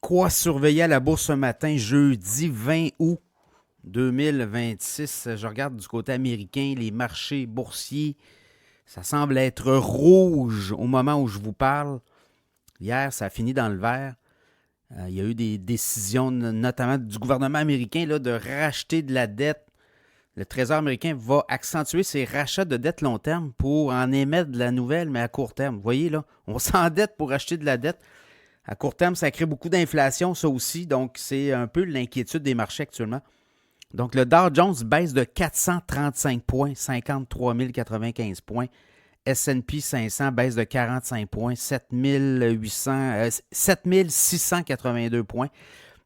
Quoi surveiller à la bourse ce matin, jeudi 20 août 2026? Je regarde du côté américain, les marchés boursiers, ça semble être rouge au moment où je vous parle. Hier, ça a fini dans le vert. Il y a eu des décisions, notamment du gouvernement américain, là, de racheter de la dette. Le Trésor américain va accentuer ses rachats de dette long terme pour en émettre de la nouvelle, mais à court terme. Vous voyez, là, on s'endette pour acheter de la dette. À court terme, ça crée beaucoup d'inflation, ça aussi. Donc, c'est un peu l'inquiétude des marchés actuellement. Donc, le Dow Jones baisse de 435 points, 53 095 points. S&P 500 baisse de 45 points, 682 points.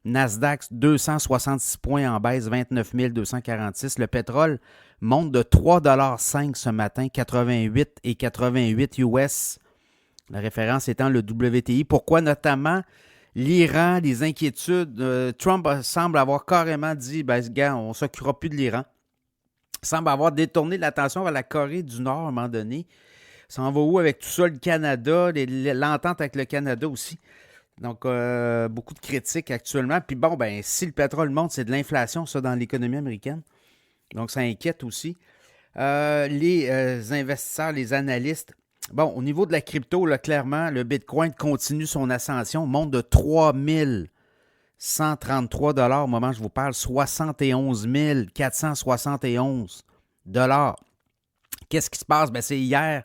Nasdaq 266 points en baisse, 29 246. Le pétrole monte de 3,5 $ ce matin, 88 et 88 US. La référence étant le WTI. Pourquoi notamment l'Iran, les inquiétudes? Trump semble avoir carrément dit, gars, on ne s'occupera plus de l'Iran. Il semble avoir détourné l'attention vers la Corée du Nord à un moment donné. Ça en va où avec tout ça, le Canada, l'entente avec le Canada aussi. Donc, beaucoup de critiques actuellement. Puis bon, si le pétrole monte, c'est de l'inflation, ça, dans l'économie américaine. Donc, ça inquiète aussi. Les investisseurs, les analystes. Bon, au niveau de la crypto, là, clairement, le Bitcoin continue son ascension, monte de 3 133 $ au moment où je vous parle, 71 471 $. Qu'est-ce qui se passe? C'est hier.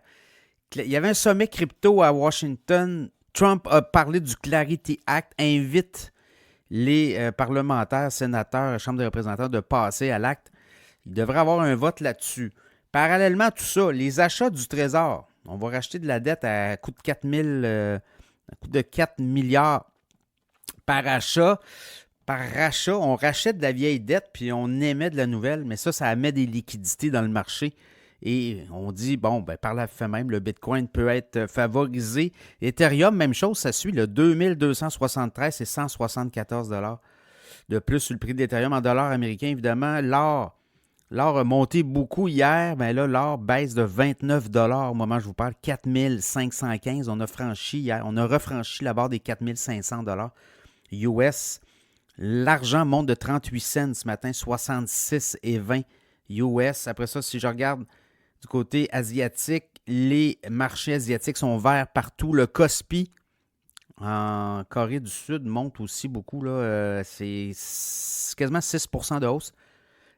Il y avait un sommet crypto à Washington. Trump a parlé du Clarity Act, invite les parlementaires, sénateurs, Chambre des représentants de passer à l'acte. Il devrait y avoir un vote là-dessus. Parallèlement à tout ça, les achats du Trésor. On va racheter de la dette à coût de 4 milliards par achat. Par rachat, on rachète de la vieille dette puis on émet de la nouvelle, mais ça met des liquidités dans le marché. Et on dit, par la fait même, le Bitcoin peut être favorisé. Ethereum, même chose, ça suit le 2273 et 174 $ de plus sur le prix d'Ethereum en dollars américains. Évidemment, l'or a monté beaucoup hier, mais là, l'or baisse de 29 $ au moment où je vous parle, 4 515. On a refranchi la barre des 4 500 $ US. L'argent monte de 38 cents ce matin, 66 et 20 US. Après ça, si je regarde du côté asiatique, les marchés asiatiques sont verts partout. Le Kospi en Corée du Sud monte aussi beaucoup. Là. C'est quasiment 6 % de hausse.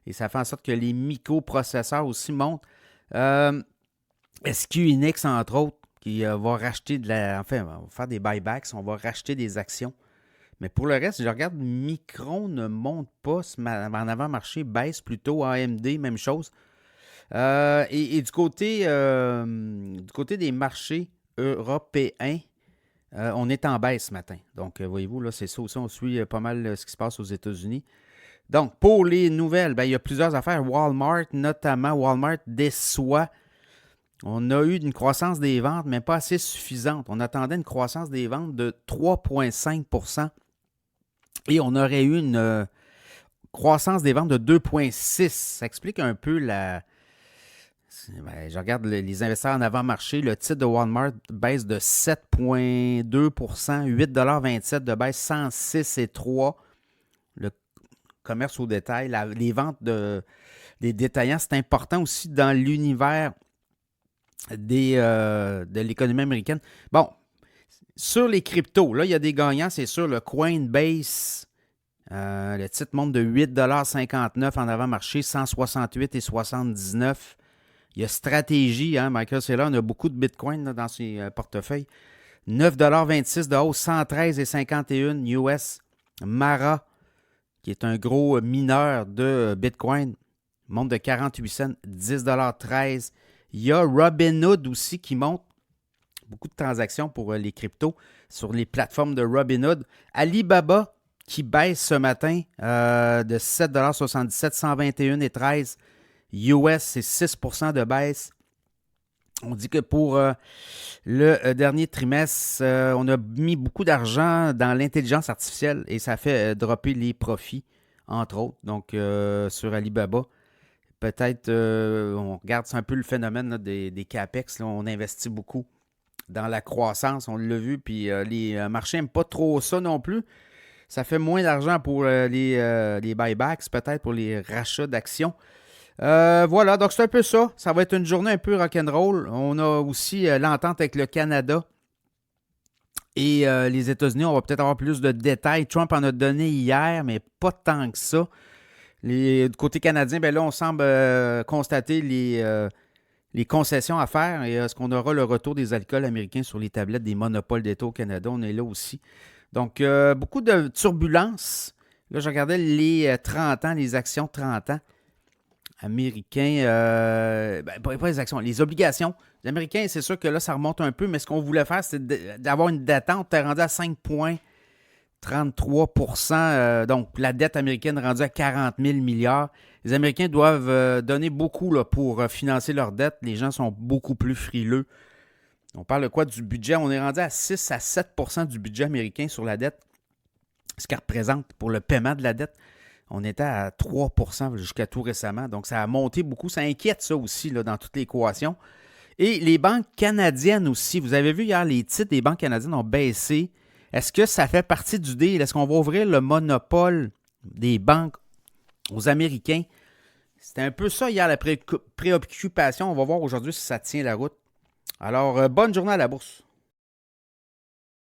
Et ça fait en sorte que les microprocesseurs aussi montent. SQNX, entre autres, qui va racheter on va faire des buybacks, on va racheter des actions. Mais pour le reste, je regarde, Micron ne monte pas en avant-marché, baisse plutôt. AMD, même chose. Et du côté des marchés européens, on est en baisse ce matin. Donc, voyez-vous, là, c'est ça aussi. On suit pas mal ce qui se passe aux États-Unis. Donc, pour les nouvelles, il y a plusieurs affaires. Walmart, notamment, Walmart déçoit. On a eu une croissance des ventes, mais pas assez suffisante. On attendait une croissance des ventes de 3,5 % et on aurait eu une croissance des ventes de 2,6 %. Ça explique un peu je regarde les investisseurs en avant-marché. Le titre de Walmart baisse de 7,2 %, 8,27 $ de baisse, 106,3 $. Le commerce au détail, les ventes des détaillants, c'est important aussi dans l'univers de l'économie américaine. Bon, sur les cryptos, là, il y a des gagnants, c'est sûr. Le Coinbase, le titre monte de 8,59 $ en avant-marché, 168,79 $. Il y a Stratégie, Michael Saylor, on a beaucoup de Bitcoin là, dans ses portefeuilles. 9,26 $ de hausse, 113,51 US. Mara, qui est un gros mineur de Bitcoin, monte de 48 cents, 10,13 $. Il y a Robinhood aussi qui monte. Beaucoup de transactions pour les cryptos sur les plateformes de Robinhood. Alibaba qui baisse ce matin de 7,77 $, 121,13 $ US, c'est 6 % de baisse. On dit que pour le dernier trimestre, on a mis beaucoup d'argent dans l'intelligence artificielle et ça fait dropper les profits, entre autres. Donc, sur Alibaba, peut-être, on regarde un peu le phénomène là, des CAPEX. Là, on investit beaucoup dans la croissance, on l'a vu, puis les marchés n'aiment pas trop ça non plus. Ça fait moins d'argent pour les buybacks, peut-être pour les rachats d'actions. Voilà, donc c'est un peu ça. Ça va être une journée un peu rock'n'roll. On a aussi l'entente avec le Canada et les États-Unis. On va peut-être avoir plus de détails. Trump en a donné hier, mais pas tant que ça. Du côté canadien, ben là, on semble constater les concessions à faire et est-ce qu'on aura le retour des alcools américains sur les tablettes des monopoles d'État au Canada? On est là aussi. Donc, beaucoup de turbulences. Là, je regardais les 30 ans, les actions de 30 ans américains. Pas les actions, les obligations. Les Américains, c'est sûr que là, ça remonte un peu, mais ce qu'on voulait faire, c'est d'avoir une détente. Tu es rendu à 5,33 %. Donc, la dette américaine est rendue à 40 000 milliards. Les Américains doivent donner beaucoup là, pour financer leur dette. Les gens sont beaucoup plus frileux. On parle de quoi du budget? On est rendu à 6 à 7 % du budget américain sur la dette, ce qui représente pour le paiement de la dette. On était à 3 % jusqu'à tout récemment. Donc, ça a monté beaucoup. Ça inquiète ça aussi là, dans toute l'équation. Et les banques canadiennes aussi. Vous avez vu hier, les titres des banques canadiennes ont baissé. Est-ce que ça fait partie du deal? Est-ce qu'on va ouvrir le monopole des banques aux Américains? C'était un peu ça hier, la préoccupation. On va voir aujourd'hui si ça tient la route. Alors, bonne journée à la bourse.